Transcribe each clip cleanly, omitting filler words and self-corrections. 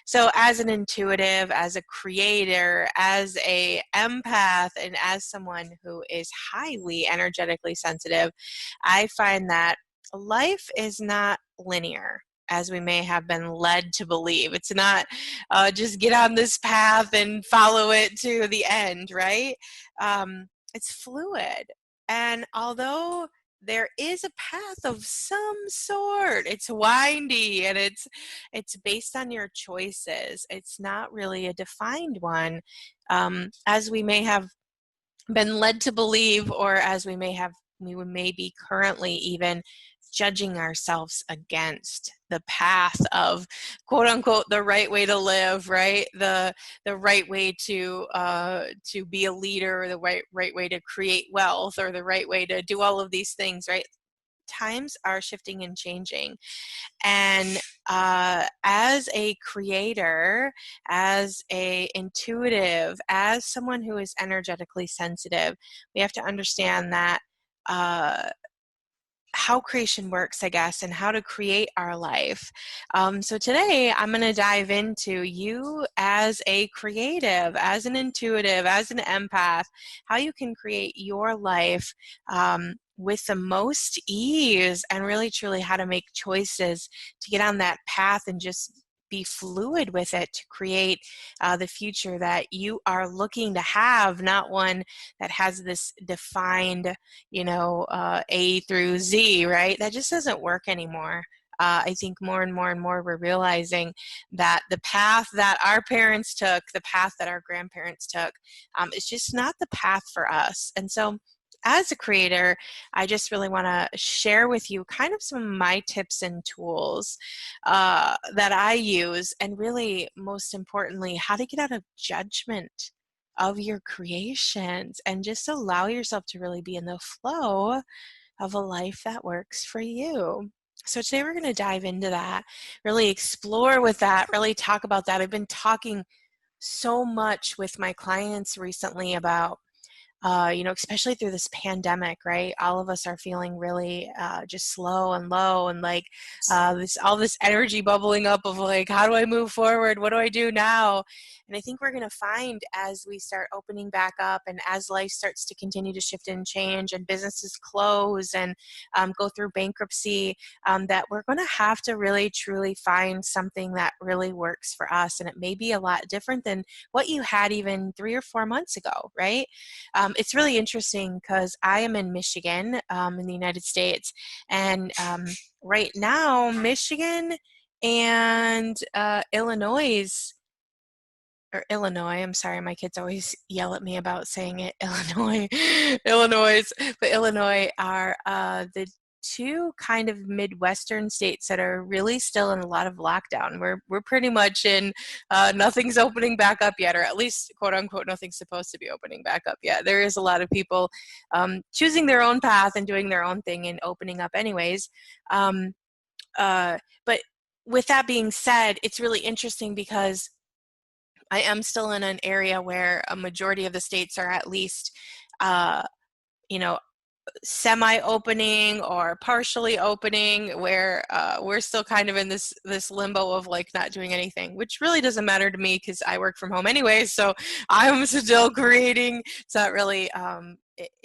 So as an intuitive, as a creator, as a empath, and as someone who is highly energetically sensitive, I find that life is not linear as we may have been led to believe. It's not just get on this path and follow it to the end, right? It's fluid. And although there is a path of some sort, it's windy and it's based on your choices. It's not really a defined one, as we may have been led to believe, or as we may be currently even judging ourselves against the path of quote unquote the right way to live, right? The right way to be a leader, or the right way to create wealth, or the right way to do all of these things, right? Times are shifting and changing. And as a creator, as a intuitive, as someone who is energetically sensitive, we have to understand that how creation works, I guess, and how to create our life. So today I'm going to dive into you as a creative, as an intuitive, as an empath, how you can create your life with the most ease, and really truly how to make choices to get on that path and just be fluid with it to create the future that you are looking to have, not one that has this defined, A through Z, right? That just doesn't work anymore. I think more and more and more we're realizing that the path that our parents took, the path that our grandparents took, is just not the path for us. And so as a creator, I just really want to share with you kind of some of my tips and tools that I use, and really, most importantly, how to get out of judgment of your creations and just allow yourself to really be in the flow of a life that works for you. So today we're going to dive into that, really explore with that, really talk about that. I've been talking so much with my clients recently about especially through this pandemic, right? All of us are feeling really just slow and low, and like all this energy bubbling up of like, how do I move forward? What do I do now? And I think we're going to find, as we start opening back up, and as life starts to continue to shift and change, and businesses close and go through bankruptcy, that we're going to have to really truly find something that really works for us. And it may be a lot different than what you had even 3 or 4 months ago, right? It's really interesting because I am in Michigan, in the United States, and right now Michigan and Illinois, I'm sorry, my kids always yell at me about saying it, Illinois, but Illinois are the two kind of Midwestern states that are really still in a lot of lockdown. We're pretty much in nothing's opening back up yet, or at least quote unquote nothing's supposed to be opening back up yet. There is a lot of people choosing their own path and doing their own thing and opening up anyways. But with that being said, it's really interesting because I am still in an area where a majority of the states are at least, uh, you know, semi-opening or partially opening, where we're still kind of in this limbo of like not doing anything, which really doesn't matter to me because I work from home anyway, so I'm still creating. It's not really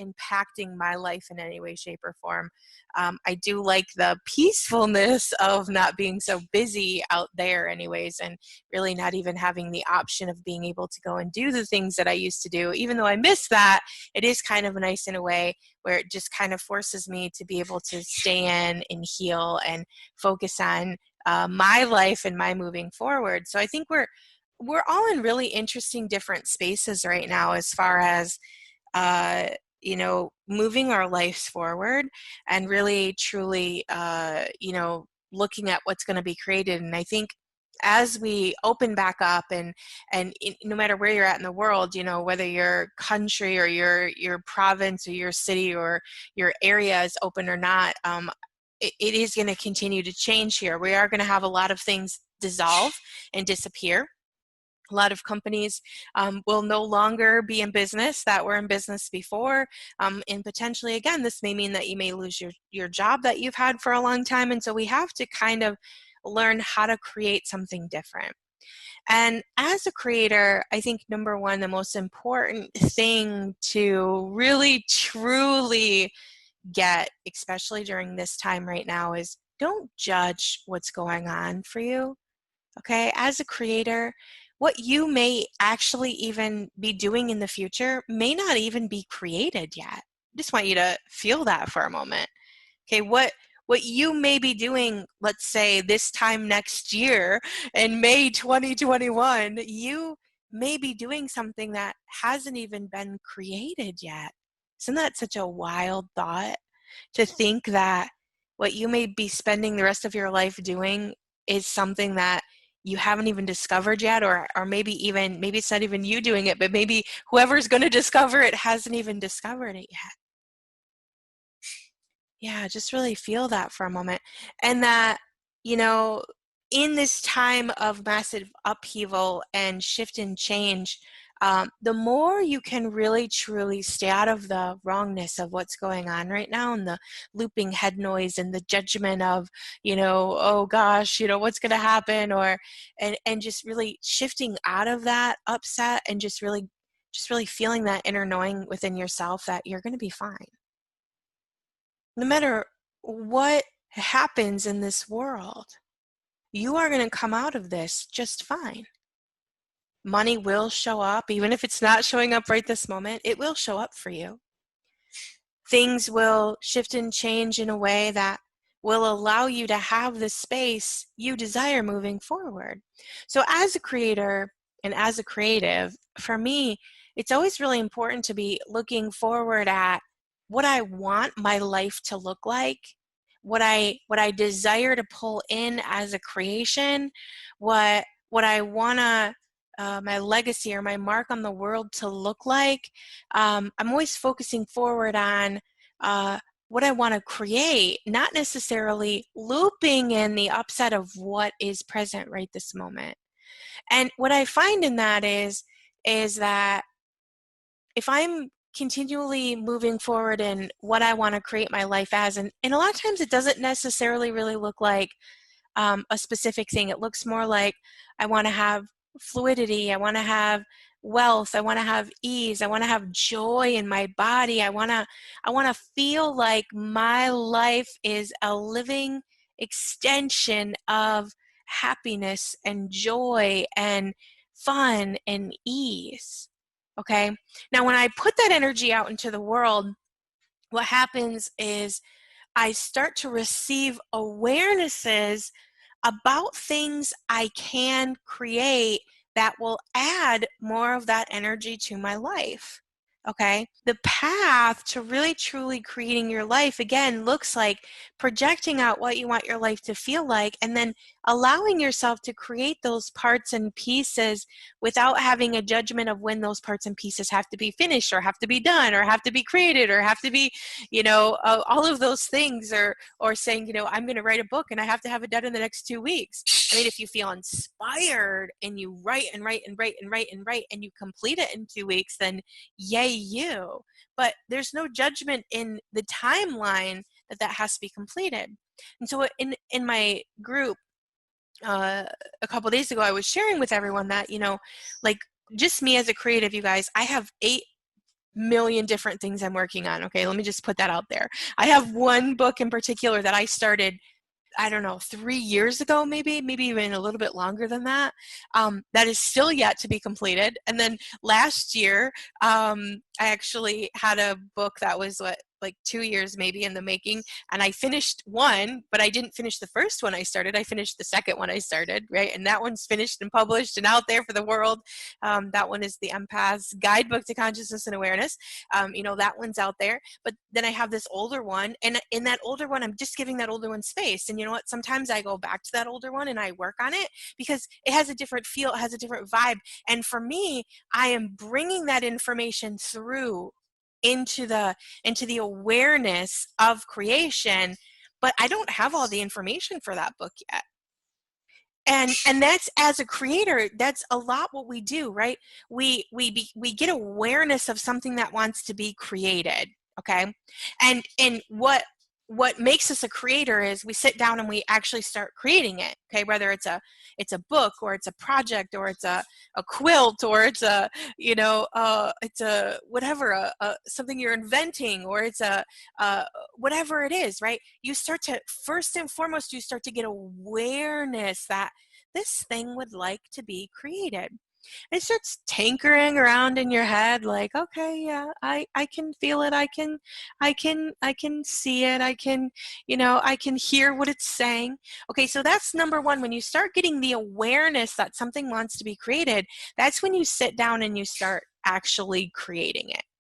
impacting my life in any way, shape, or form. I do like the peacefulness of not being so busy out there anyways, and really not even having the option of being able to go and do the things that I used to do. Even though I miss that, it is kind of nice in a way where it just kind of forces me to be able to stay in and heal and focus on my life and my moving forward. So I think we're all in really interesting different spaces right now as far as moving our lives forward, and really truly looking at what's going to be created. And I think as we open back up, and no matter where you're at in the world, whether your country or your province or your city or your area is open or not, it is going to continue to change here. We are going to have a lot of things dissolve and disappear. A lot of companies will no longer be in business that were in business before. And potentially, again, this may mean that you may lose your job that you've had for a long time. And so we have to kind of learn how to create something different. And as a creator, I think number one, the most important thing to really truly get, especially during this time right now, is don't judge what's going on for you. Okay, as a creator, what you may actually even be doing in the future may not even be created yet. I just want you to feel that for a moment. Okay, what you may be doing, let's say this time next year in May 2021, you may be doing something that hasn't even been created yet. Isn't that such a wild thought, to think that what you may be spending the rest of your life doing is something that you haven't even discovered yet, or maybe it's not even you doing it, but maybe whoever's going to discover it hasn't even discovered it yet. Yeah, just really feel that for a moment. And that, you know, in this time of massive upheaval and shift and change, the more you can really truly stay out of the wrongness of what's going on right now, and the looping head noise and the judgment of, oh gosh, what's going to happen, and just really shifting out of that upset, and just really feeling that inner knowing within yourself that you're going to be fine. No matter what happens in this world, you are going to come out of this just fine. Money will show up, even if it's not showing up right this moment, it will show up for you. Things will shift and change in a way that will allow you to have the space you desire moving forward. So as a creator and as a creative, for me, it's always really important to be looking forward at what I want my life to look like, what I desire to pull in as a creation, what I want to my legacy or my mark on the world to look like. I'm always focusing forward on what I want to create, not necessarily looping in the upset of what is present right this moment. And what I find in that is that if I'm continually moving forward in what I want to create my life as, and a lot of times it doesn't necessarily really look like a specific thing. It looks more like I want to have fluidity, I want to have wealth, I want to have ease, I want to have joy in my body. I want to feel like my life is a living extension of happiness and joy and fun and ease. Okay? Now when I put that energy out into the world, what happens is I start to receive awarenesses about things I can create that will add more of that energy to my life. Okay? The path to really truly creating your life, again, looks like projecting out what you want your life to feel like, and then allowing yourself to create those parts and pieces without having a judgment of when those parts and pieces have to be finished or have to be done or have to be created or have to be, all of those things, or saying, I'm going to write a book and I have to have it done in the next 2 weeks. I mean, if you feel inspired and you write and write and write and write and write and you complete it in 2 weeks, then yay you. But there's no judgment in the timeline that has to be completed. And so in my group, a couple days ago, I was sharing with everyone that, like, just me as a creative, you guys, I have 8 million different things I'm working on. Okay, let me just put that out there. I have one book in particular that I started, I don't know, 3 years ago, maybe even a little bit longer than that, that is still yet to be completed. And then last year, I actually had a book that was like 2 years maybe in the making, and I finished one, but I didn't finish the first one I started. I finished the second one I started, right? And that one's finished and published and out there for the world. That one is the Empath's Guidebook to Consciousness and Awareness. That one's out there. But then I have this older one, and in that older one, I'm just giving that older one space. And you know what? Sometimes I go back to that older one and I work on it because it has a different feel, it has a different vibe. And for me, I am bringing that information through into the awareness of creation, but I don't have all the information for that book yet. And that's, as a creator, that's a lot what we do, right? We get awareness of something that wants to be created, okay? And what what makes us a creator is we sit down and we actually start creating it. Okay, whether it's a book, or it's a project, or it's a quilt, or it's a it's a whatever, something you're inventing, or it's a whatever it is, right? You start to, first and foremost, you start to get awareness that this thing would like to be created. It starts tinkering around in your head, like, okay, yeah, I can feel it, I can see it, I can hear what it's saying. Okay, so that's number one. When you start getting the awareness that something wants to be created, that's when you sit down and you start actually creating it.